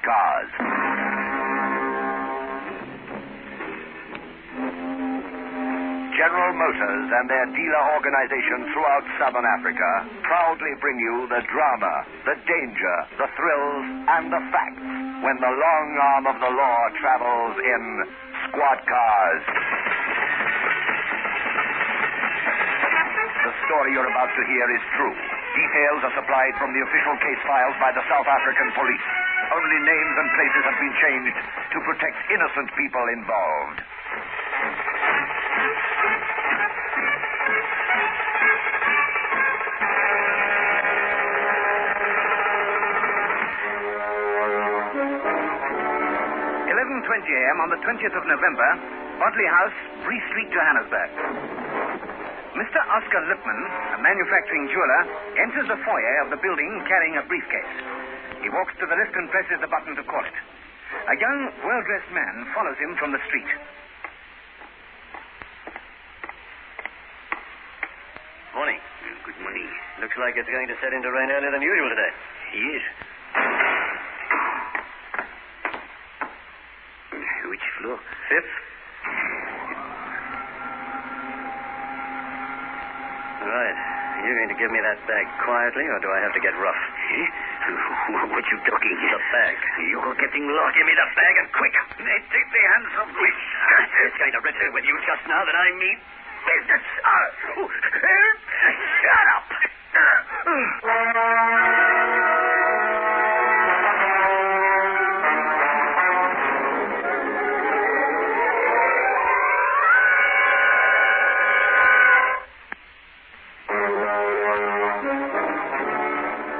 cars. General Motors and their dealer organization throughout Southern Africa proudly bring you the drama, the danger, the thrills, and the facts when the long arm of the law travels in squad cars. The story you're about to hear is true. Details are supplied from the official case files by the South African police. Only names and places have been changed to protect innocent people involved. A.m. on the 20th of November, Bodley House, Bree Street, Johannesburg. Mr. Oscar Lipman, a manufacturing jeweler, enters the foyer of the building carrying a briefcase. He walks to the lift and presses the button to call it. A young, well-dressed man follows him from the street. Morning. Good morning. Looks like it's going to set into rain earlier than usual today. Yes. Which floor? Fifth. Right. You're going to give me that bag quietly, or do I have to get rough? What you talking? The bag. You're getting lost. Give me the bag and quick. Take the hands off me. It's going to register with you just now that I mean business. Shut up.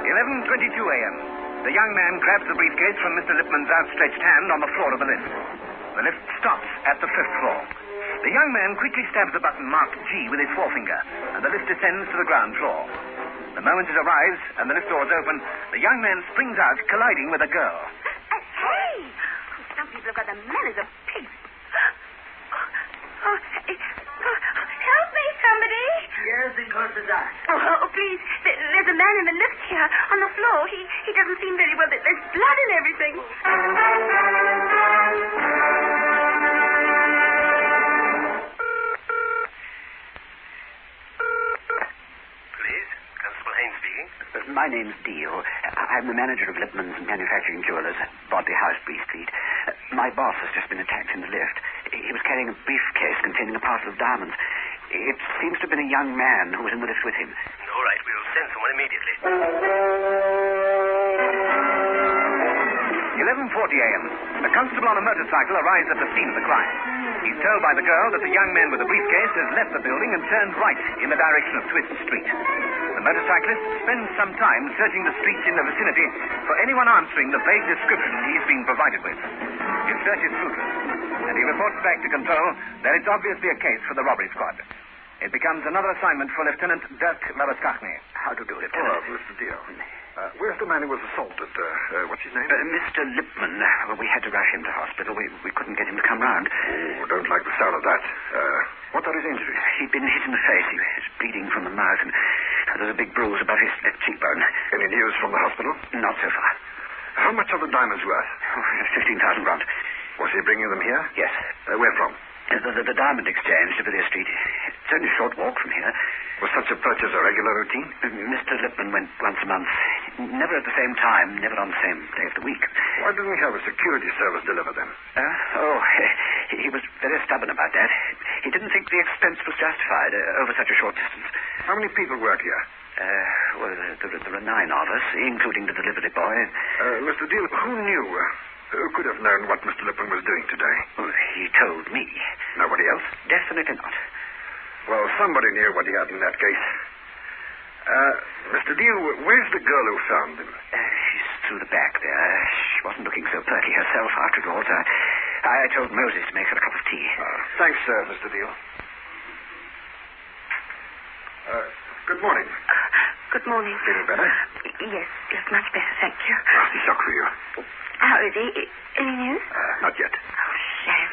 11:22 a.m. The young man grabs the briefcase from Mr. Lipman's outstretched hand on the floor of the lift. The lift stops at the 5th floor. The young man quickly stabs the button marked G with his forefinger, and the lift descends to the ground floor. The moment it arrives and the lift doors open, the young man springs out, colliding with a girl. Hey! Some people have got the manners of pigs. Help me, somebody. Yes, of course it's I. Oh, please. There's a man in the lift here on the floor. He doesn't seem very well. There's blood and everything. Please, Constable Haynes speaking. My name's Deal. I'm the manager of Lipman's Manufacturing Jewelers at Bodley House, Bree Street. My boss has just been attacked in the lift. He was carrying a briefcase containing a parcel of diamonds. It seems to have been a young man who was in the lift with him. All right, we'll send someone immediately. 11:40 a.m. The constable on a motorcycle arrives at the scene of the crime. He's told by the girl that the young man with the briefcase has left the building and turned right in the direction of Twist Street. The motorcyclist spends some time searching the streets in the vicinity for anyone answering the vague description he's been provided with. His search is fruitless, and he reports back to control that it's obviously a case for the robbery squad. It becomes another assignment for Lieutenant Dirk Labaskachny. How to do, Lieutenant? Oh, Mr. Deal. Where's the man who was assaulted? What's his name? Mr. Lipman. We had to rush him to hospital. We couldn't get him to come round. Oh, don't like the sound of that. What are his injuries? He'd been hit in the face. He was bleeding from the mouth, and there's a big bruise above his left cheekbone. Any news from the hospital? Not so far. How much are the diamonds worth? 15,000 rand. Was he bringing them here? Yes. Where from? The Diamond Exchange to Villiers Street. It's only a short walk from here. Was such a purchase a regular routine? Mr. Lipman went once a month. Never at the same time, never on the same day of the week. Why didn't he have a security service deliver them? He was very stubborn about that. He didn't think the expense was justified over such a short distance. How many people work here? There are 9 of us, including the delivery boy. Mr. Deal, who knew? Who could have known what Mr. Lipman was doing today? Well, he told me. Nobody else? Definitely not. Well, somebody knew what he had in that case. Mr. Deal, where's the girl who found him? She's through the back there. She wasn't looking so perky herself after all. I told Moses to make her a cup of tea. Thanks, Mr. Deal. Good morning. Good morning. Feeling better? Yes, much better, thank you. Nasty shock for you. How is he? Any news? Not yet. Oh, shame.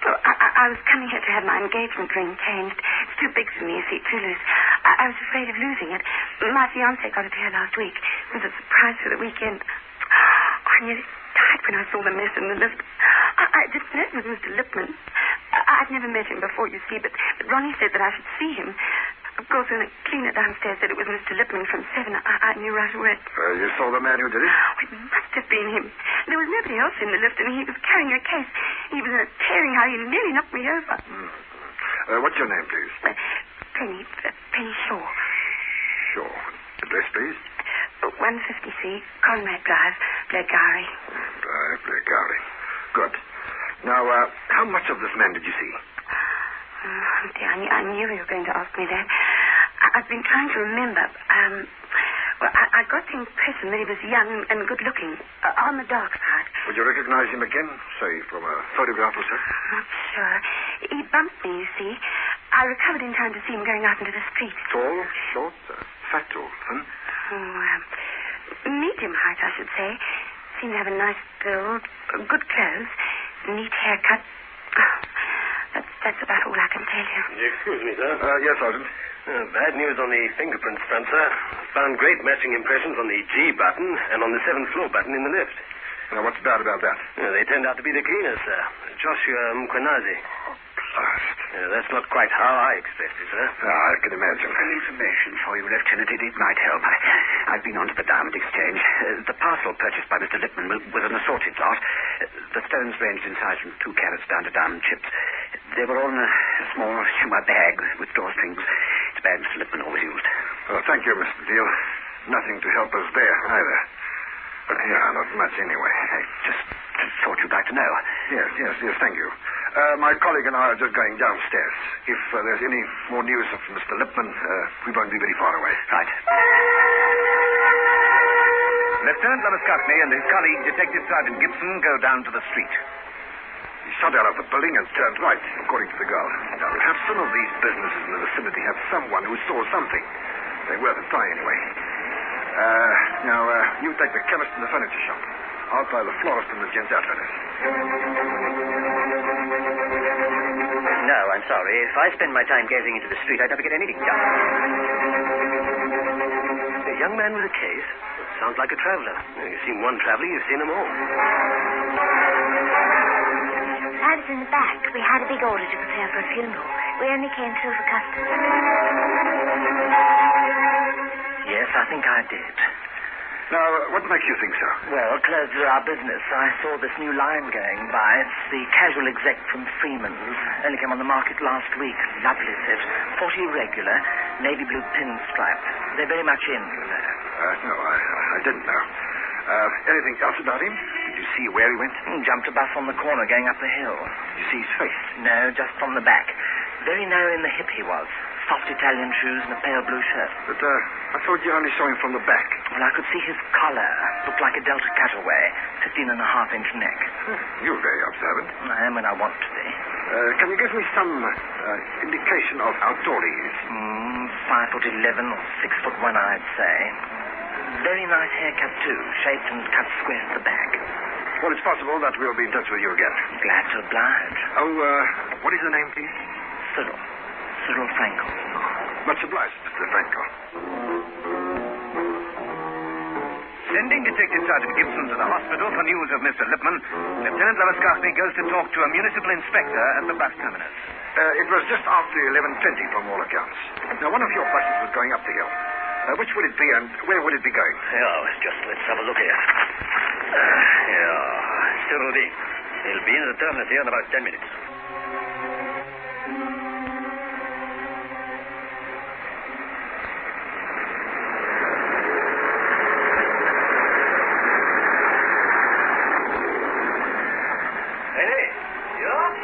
Well, I was coming here to have my engagement ring changed. It's too big for me, you see, too loose. I was afraid of losing it. My fiancé got it here last week. It was a surprise for the weekend. I nearly died when I saw the mess in the lift. I didn't know it was Mr. Lipman. I'd never met him before, you see, but Ronnie said that I should see him. Of course, when the cleaner downstairs said it was Mr. Lipman from 7, I knew right away. You saw the man who did it? Oh, it must have been him. There was nobody else in the lift, and he was carrying a case. He was in a tearing hurry. He nearly knocked me over. What's your name, please? Penny Shaw. Shaw. Address, please? 153 Conrad Drive, Blackgowrie. Blackgowrie. Good. Now, how much of this man did you see? Oh, dear, I knew you were going to ask me that. I've been trying to remember. I got the impression that he was young and good-looking, on the dark side. Would you recognize him again, say, from a photograph or so? Not sure. He bumped me, you see. I recovered in time to see him going out into the street. Tall, short, fat or thin? Medium height, I should say. Seemed to have a nice build, good clothes, neat haircut. That's about all I can tell you. Excuse me, sir. Yes, Sergeant. Bad news on the fingerprint front, sir. Found great matching impressions on the G button and on the 7th floor button in the lift. Now, what's bad about that? They turned out to be the cleaners, sir. Joshua Mkwanazi. Blast. That's not quite how I expected, sir. I can imagine. An information for you, Lieutenant. It might help. I've been on to the Diamond Exchange. The parcel purchased by Mr. Lipman was an assorted lot. The stones ranged in size from 2 carats down to diamond chips. They were all in a small humor bag with drawstrings. It's a bag Mr. Lipman always used. Well, thank you, Mr. Deal. Nothing to help us there, either. Not much anyway. I just thought you'd like to know. Yes, thank you. My colleague and I are just going downstairs. If there's any more news of Mr. Lipman, we won't be very far away. Right. Lieutenant Lamascotney and his colleague, Detective Sergeant Gibson, go down to the street. He shot out of the building and turned right, according to the girl. Now, perhaps some of these businesses in the vicinity have someone who saw something. They're worth a try anyway. Now, you take the chemist and the furniture shop. I'll try the florist and the gents' outfitters. No, I'm sorry. If I spend my time gazing into the street, I'd never get anything done. A young man with a case? Sounds like a traveler. You've seen one traveler, you've seen them all. I was in the back. We had a big order to prepare for a funeral. We only came through for customs. Yes, I think I did. Now, what makes you think so? Well, clothes are our business. I saw this new line going by. It's the casual exec from Freeman's. Only came on the market last week. Lovely set. 40 regular, navy blue pinstripe. They're very much in, you know. No, I didn't know. Anything else about him? Did you see where he went? Jumped a bus on the corner going up the hill. Did you see his face? No, just from the back. Very narrow in the hip he was. Soft Italian shoes and a pale blue shirt. But I thought you only saw him from the back. Well, I could see his collar. Looked like a Delta cutaway. 15.5-inch neck. You're very observant. I am when I want to be. Can you give me some indication of outdoories? 5'11" or 6'1", I'd say. Very nice haircut, too. Shaped and cut square at the back. Well, it's possible that we'll be in touch with you again. Glad to oblige. Oh, what is the name, please? Cyril Frankel. Much obliged, Mr. Frankel. Sending Detective Sergeant Gibson to the hospital for news of Mr. Lipman, Lieutenant Lamascotney goes to talk to a municipal inspector at the bus terminus. It was just after 11:20 from all accounts. Now, one of your buses was going up the hill. Which would it be and where would it be going? Let's have a look here. Mr. Rudy. He'll be in the terminus here in about 10 minutes.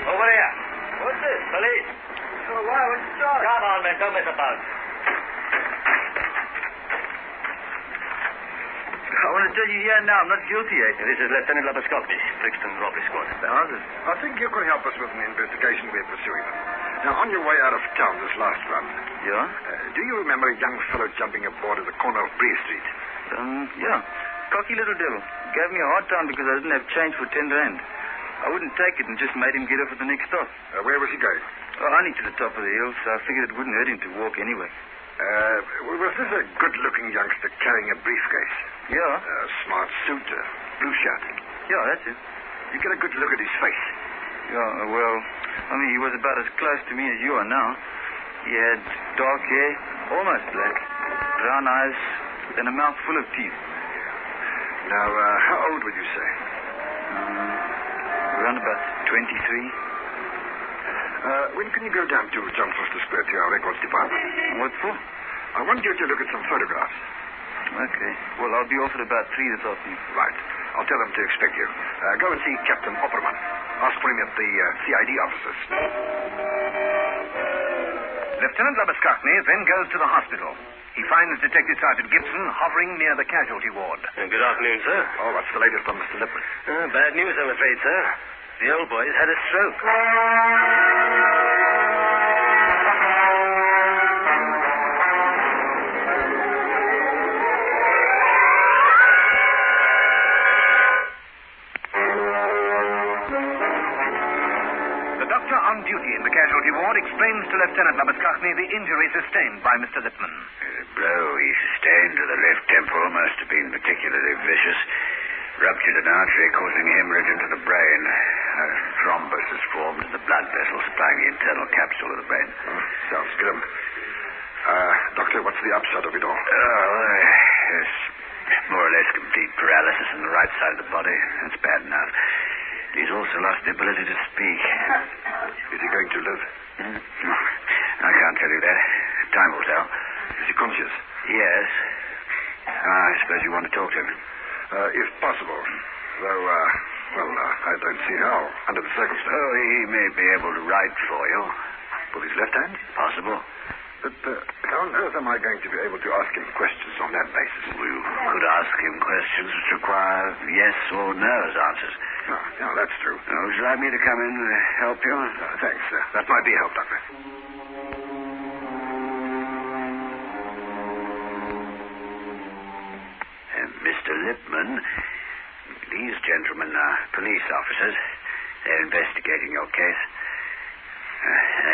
Over here. What's this? Police. Oh, why? What's the charge? Come on, man. Don't mess about. I want to tell you here now, I'm not guilty yet. This is Lieutenant Lamascotney, Brixton Robbery Squad. I think you could help us with an investigation we're pursuing. Now, on your way out of town this last run... Yeah? Do you remember a young fellow jumping aboard at the corner of Bree Street? Yeah. Cocky little devil. Gave me a hard time because I didn't have change for 10 rand. I wouldn't take it and just made him get off at the next stop. Where was he going? Only to the top of the hill, so I figured it wouldn't hurt him to walk anyway. Was this a good-looking youngster carrying a briefcase? Yeah. A smart suit, a blue shirt? Yeah, that's it. You get a good look at his face. Yeah, well, I mean, he was about as close to me as you are now. He had dark hair, almost black, brown eyes, and a mouth full of teeth. Now, how old would you say? Around about 23. When can you go down to John Foster Square to our records department? What for? I want you to look at some photographs. Okay. Well, I'll be off at about 3 this afternoon. Right. I'll tell them to expect you. Go and see Captain Opperman. Ask for him at the CID offices. Lieutenant Labuschagne then goes to the hospital. He finds Detective Sergeant Gibson hovering near the casualty ward. Good afternoon, sir. Oh, what's the latest on Mr. Lippman? Bad news, I'm afraid, sir. The old boy's had a stroke. The doctor on duty in the casualty ward explains to Lieutenant Labuschagne the injury sustained by Mr. Lippman. The blow he sustained to the left temple must have been particularly vicious. Ruptured an artery, causing hemorrhage into the brain. A thrombus has formed in the blood vessel supplying the internal capsule of the brain. Sounds grim. Doctor, what's the upshot of it all? There's more or less complete paralysis in the right side of the body. That's bad enough. He's also lost the ability to speak. Is he going to live? I can't tell you that. Time will tell. Is he conscious? Yes. I suppose you want to talk to him. If possible. Though, I don't see how, under the circumstances. Oh, he may be able to write for you. With his left hand? Possible. But how on earth am I going to be able to ask him questions on that basis? You could ask him questions which require yes or no answers. No, that's true. Would you like me to come in and help you? Thanks, sir. That might be a help, Doctor. Mr. Lippman, these gentlemen are police officers. They're investigating your case.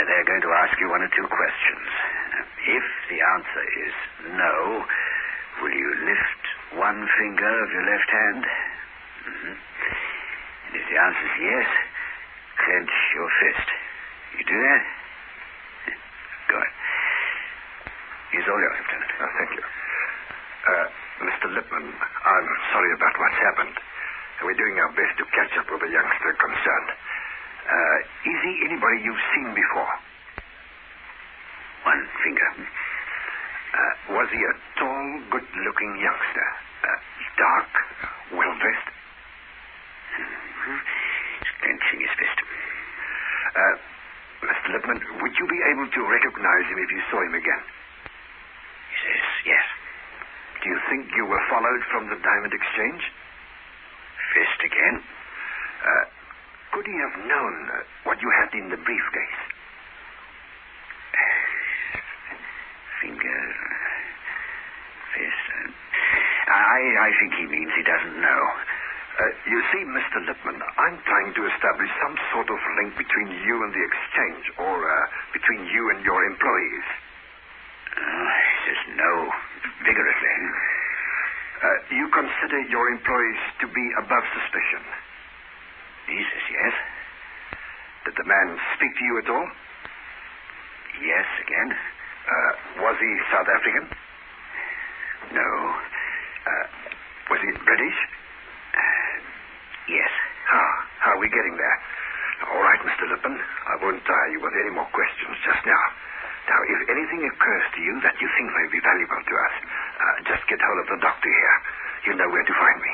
They're going to ask you one or two questions. If the answer is no, will you lift one finger of your left hand? Mm-hmm. And if the answer is yes, clench your fist. You do that? Good. He's all yours, Lieutenant. Thank you. Mr. Lippman, I'm sorry about what's happened. We're doing our best to catch up with the youngster concerned. Is he anybody you've seen before? One finger. Was he a tall, good-looking youngster? Dark, well-dressed? He's clenching his fist. Mr. Lippman, would you be able to recognize him if you saw him again? He says yes. Do you think you were followed from the diamond exchange? Fist again? Could he have known what you had in the briefcase? Finger, fist. I think he means he doesn't know. You see, Mr. Lippman, I'm trying to establish some sort of link between you and the exchange, or between you and your employees. He says no, vigorously. You consider your employees to be above suspicion? He says yes. Did the man speak to you at all? Yes, again. Was he South African? No. Was he British? Yes. How are we getting there? All right, Mr. Lippman. I won't tire you with any more questions just now. Now, if anything occurs to you that you think may be valuable to us, just get hold of the doctor here. You know where to find me.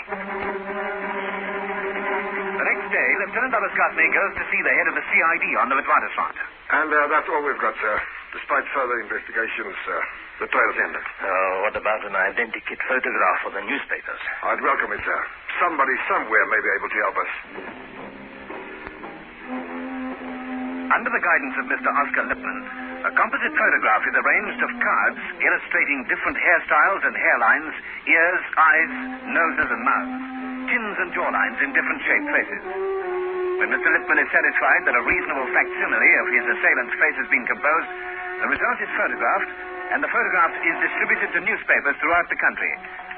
The next day, Lieutenant Labuschagne goes to see the head of the CID on the Witwatersrand. And that's all we've got, sir. Despite further investigations, the trail's ended. What about an identikit photograph for the newspapers? I'd welcome it, sir. Somebody somewhere may be able to help us. Under the guidance of Mr. Oscar Lippman, a composite photograph is arranged of cards illustrating different hairstyles and hairlines, ears, eyes, noses, and mouths, chins and jawlines in different shaped faces. When Mr. Lippman is satisfied that a reasonable facsimile of his assailant's face has been composed, the result is photographed, and the photograph is distributed to newspapers throughout the country.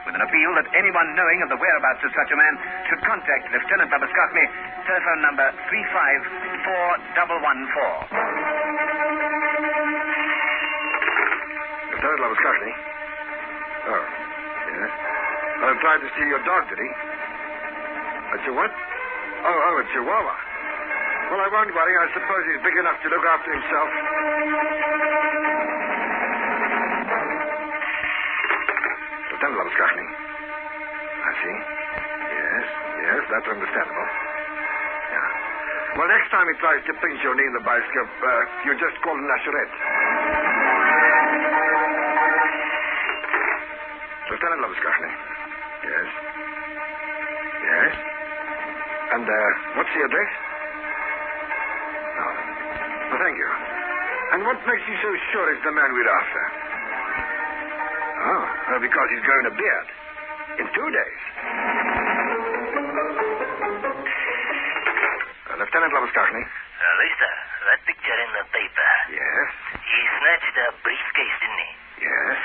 with an appeal that anyone knowing of the whereabouts of such a man should contact Lieutenant Labuschagne, telephone number 354-114. Lieutenant Labuschagne? Oh, yes. Oh, tried to steal your dog, did he? A what? Oh, a Chihuahua. Well, I won't worry. I suppose he's big enough to look after himself. Lieutenant Labuschagne. I see. Yes, that's understandable. Yeah. Well, next time he tries to pinch your knee in the bicycle, you just call him Nasherette. Lieutenant Labuschagne. Yes. Yes? And, what's the address? Oh, well, thank you. And what makes you so sure it's the man we're after? Oh, well, because he's growing a beard. In 2 days. Lieutenant Labuschagne. Lester, that picture in the paper. Yes? He snatched a briefcase, didn't he? Yes?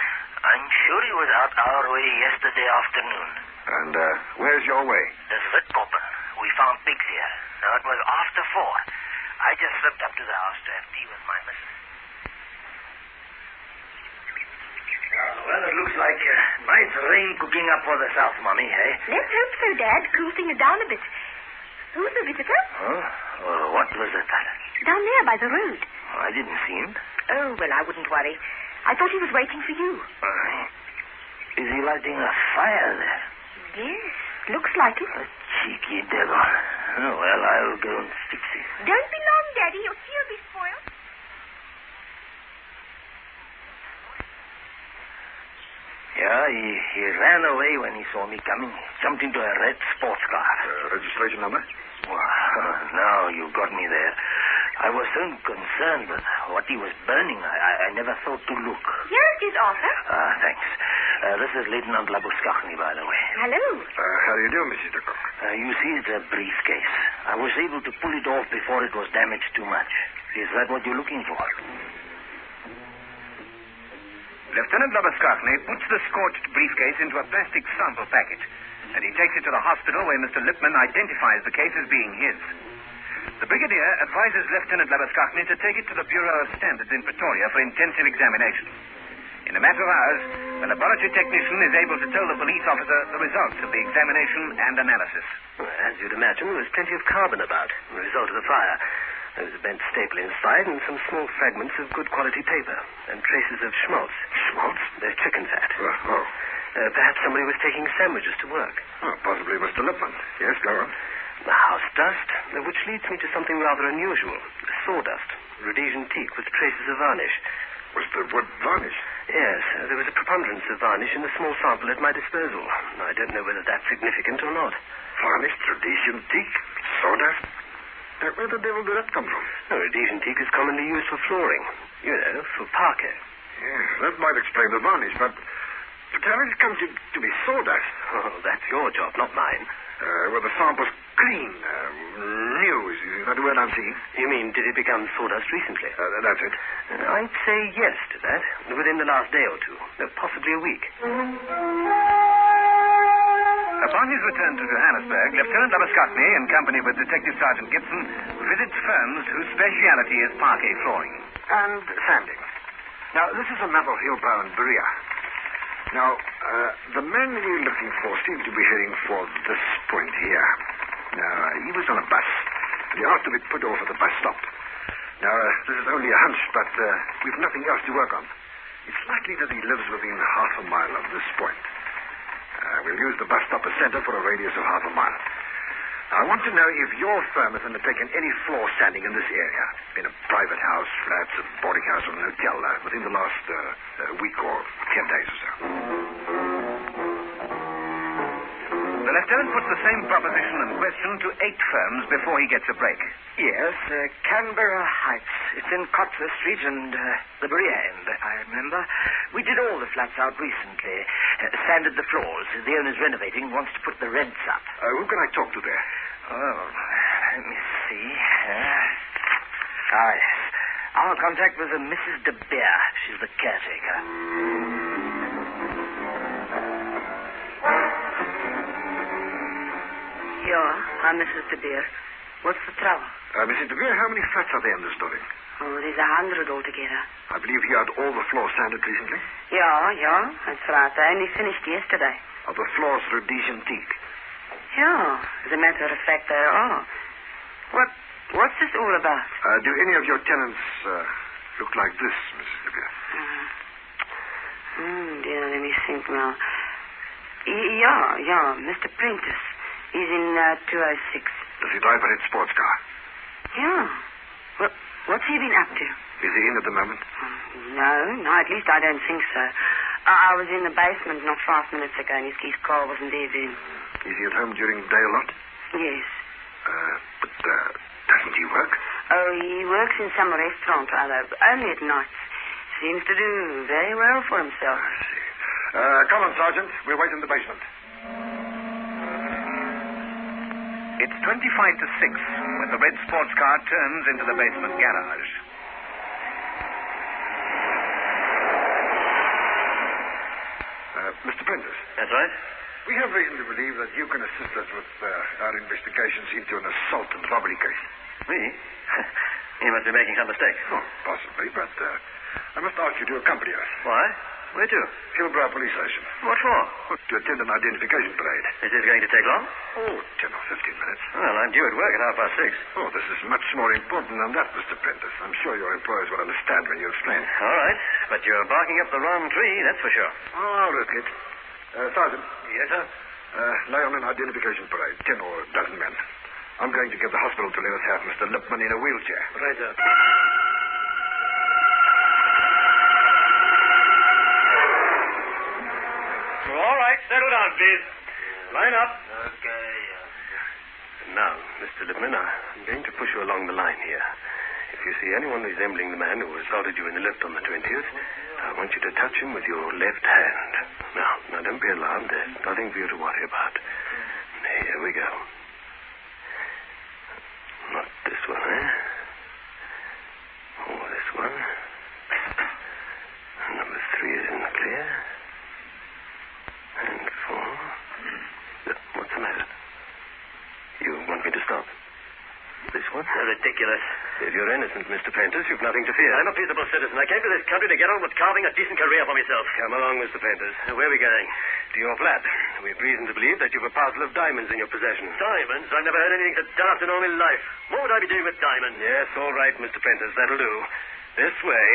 I'm sure he was out our way yesterday afternoon. And, where's your way? The Spreaker. We found pigs here. Now, it was after 4. I just slipped up to the house to have tea with my missus. Well, it looks like nice rain cooking up for the south, Mummy, eh? Let's hope so, Dad. Cool things down a bit. Who's the visitor? Huh? What was it, Alan? Down there by the road. I didn't see him. Oh, well, I wouldn't worry. I thought he was waiting for you. Is he lighting a fire there? Yes, looks like it. A cheeky devil. Oh, well, I'll go and fix it. Don't be long, Daddy. Your tea will be spoiled. Yeah, he ran away when he saw me coming. He jumped into a red sports car. Registration number? Well, now you got me there. I was so concerned with what he was burning, I never thought to look. Here it is, Arthur. Thanks. This is Lieutenant Labuschagne, by the way. Hello. How do you do, Mrs. de Kock? You see, it's a briefcase. I was able to pull it off before it was damaged too much. Is that what you're looking for? Lieutenant Labuschagne puts the scorched briefcase into a plastic sample packet, and he takes it to the hospital where Mr. Lippman identifies the case as being his. The Brigadier advises Lieutenant Labuschagne to take it to the Bureau of Standards in Pretoria for intensive examination. In a matter of hours, the laboratory technician is able to tell the police officer the results of the examination and analysis. Well, as you'd imagine, there was plenty of carbon about, the result of the fire. There was a bent staple inside and some small fragments of good quality paper and traces of schmaltz. Schmaltz? They're chicken fat. Oh. Perhaps somebody was taking sandwiches to work. Oh, possibly Mr. Lippman. Yes, go on. The house dust, which leads me to something rather unusual. Sawdust, Rhodesian teak with traces of varnish. Was the wood varnish? Yes, there was a preponderance of varnish in the small sample at my disposal. I don't know whether that's significant or not. Varnished Rhodesian teak? Sawdust? Where the devil did that come from? Rhodesian teak is commonly used for flooring. You know, for parquet. Yes, that might explain the varnish, but how did it come to be sawdust? Oh, that's your job, not mine. Were the samples clean, new? Is that the word I'm seeing? You mean, did it become sawdust recently? That's it. I'd say yes to that. Within the last day or two. Possibly a week. Upon his return to Johannesburg, Lieutenant Labuschagne, in company with Detective Sergeant Gibson, visits firms whose speciality is parquet flooring. And sanding. Now, this is a Maple Hill Bar in Berea. Now, the man we're looking for seems to be heading for this point here. Now, he was on a bus, and he asked to be put off at the bus stop. Now, this is only a hunch, but we've nothing else to work on. It's likely that he lives within half a mile of this point. We'll use the bus stop as center for a radius of half a mile. Now, I want to know if your firm has undertaken any floor sanding in this area, in a private house, flats, a boarding house, or an hotel, within the last week or 10 days or so. The lieutenant puts the same proposition and question to 8 firms before he gets a break. Yes, Canberra Heights. It's in Cotter Street and the Berea end, I remember. We did all the flats out recently. Sanded the floors. The owner's renovating, wants to put the rents up. Who can I talk to there? Oh, let me see. Yes. Our contact was a Mrs. De Beer. She's the caretaker. Yeah, I'm Mrs. De Beer. What's the trouble? Mrs. De Beer, how many flats are there in this building? Oh, there's 100 altogether. I believe you had all the floors sanded recently? Yeah, that's right. They only finished yesterday. Are the floors Rhodesian teak? Yeah, as a matter of fact, they are. What's this all about? Do any of your tenants look like this, Mrs. De Beer? Dear, let me think now. Yeah, Mr. Prentice. He's in 206. Does he drive a red sports car? Yeah. Well, what's he been up to? Is he in at the moment? No, at least I don't think so. I was in the basement not 5 minutes ago, and his car wasn't there then. Is he at home during the day a lot? Yes. But doesn't he work? Oh, he works in some restaurant or other, only at nights. Seems to do very well for himself. I see. Come on, Sergeant. We'll wait in the basement. It's 25 to 6 when the red sports car turns into the basement garage. Mr. Prentice. That's right. We have reason to believe that you can assist us with our investigations into an assault and robbery case. Me? You must be making some mistake. Oh, possibly, but I must ask you to accompany us. Why? Where to? Hillbrow Police Station. What for? To attend an identification parade. Is this going to take long? Oh, 10 or 15 minutes. Well, I'm due at work at 6:30. Oh, this is much more important than that, Mr. Prentice. I'm sure your employers will understand when you explain. All right. But you're barking up the wrong tree, that's for sure. Oh, I'll risk it. Sergeant. Yes, sir? Lay on an identification parade. 10 or a dozen men. I'm going to get the hospital to let us have Mr. Lipman in a wheelchair. Right, sir. All right, settle down, please. Line up. Okay. Now, Mr. Lipman, I'm going to push you along the line here. If you see anyone resembling the man who assaulted you in the lift on the 20th, I want you to touch him with your left hand. Now, don't be alarmed. There's nothing for you to worry about. Here we go. Not this one, eh? Oh, this one. Number 3 is in the clear. And 4. What's the matter? You want me to stop? This one? Ridiculous. If you're innocent, Mr. Prentice, you've nothing to fear. I'm a peaceable citizen. I came to this country to get on with carving a decent career for myself. Come along, Mr. Prentice. Where are we going? To your flat. We've reason to believe that you've a parcel of diamonds in your possession. Diamonds? I've never heard anything so daft in all my life. What would I be doing with diamonds? Yes, all right, Mr. Prentice. That'll do. This way.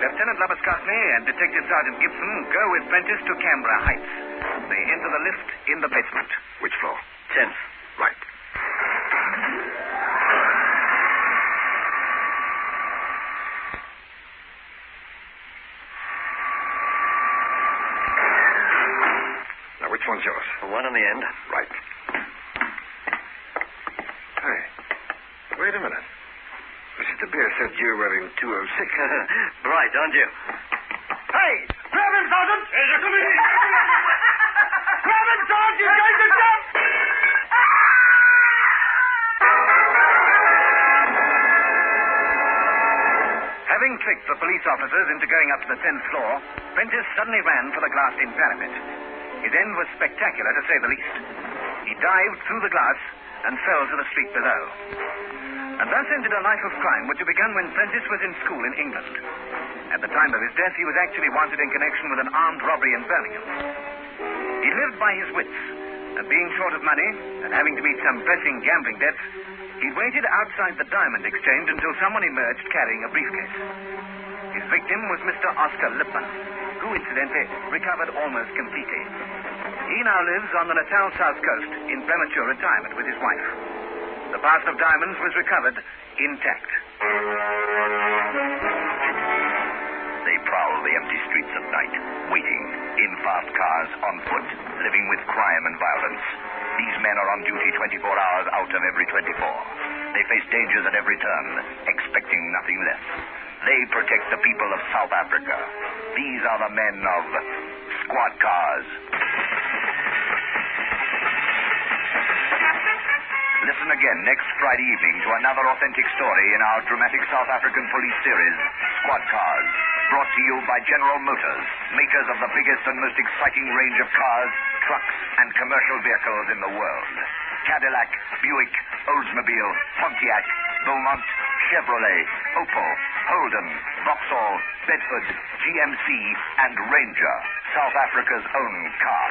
Lieutenant Labuschagne and Detective Sergeant Gibson go with Prentice to Canberra Heights. They enter the lift in the basement. Which floor? 10th. Right. Now, which one's yours? The one on the end. Right. Hey, wait a minute. Mrs. De Beer said you were in 206. Bright, aren't you? Hey! Grab him, Sergeant! Grab him, Sergeant! He's going to jump! Having tricked the police officers into going up to the 10th floor, Prentice suddenly ran for the glassed-in parapet. His end was spectacular, to say the least. He dived through the glass and fell to the street below. And thus ended a life of crime which had begun when Prentice was in school in England. At the time of his death, he was actually wanted in connection with an armed robbery in Birmingham. He lived by his wits, and being short of money and having to meet some pressing gambling debts, he waited outside the diamond exchange until someone emerged carrying a briefcase. His victim was Mr. Oscar Lipman, who, incidentally, recovered almost completely. He now lives on the Natal South Coast in premature retirement with his wife. The parcel of diamonds was recovered intact. They prowl the empty streets at night, waiting, in fast cars, on foot, living with crime and violence. These men are on duty 24 hours out of every 24. They face dangers at every turn, expecting nothing less. They protect the people of South Africa. These are the men of squad cars. Listen again next Friday evening to another authentic story in our dramatic South African police series, Squad Cars. Brought to you by General Motors, makers of the biggest and most exciting range of cars, trucks, and commercial vehicles in the world. Cadillac, Buick, Oldsmobile, Pontiac, Beaumont, Chevrolet, Opel, Holden, Vauxhall, Bedford, GMC, and Ranger, South Africa's own car.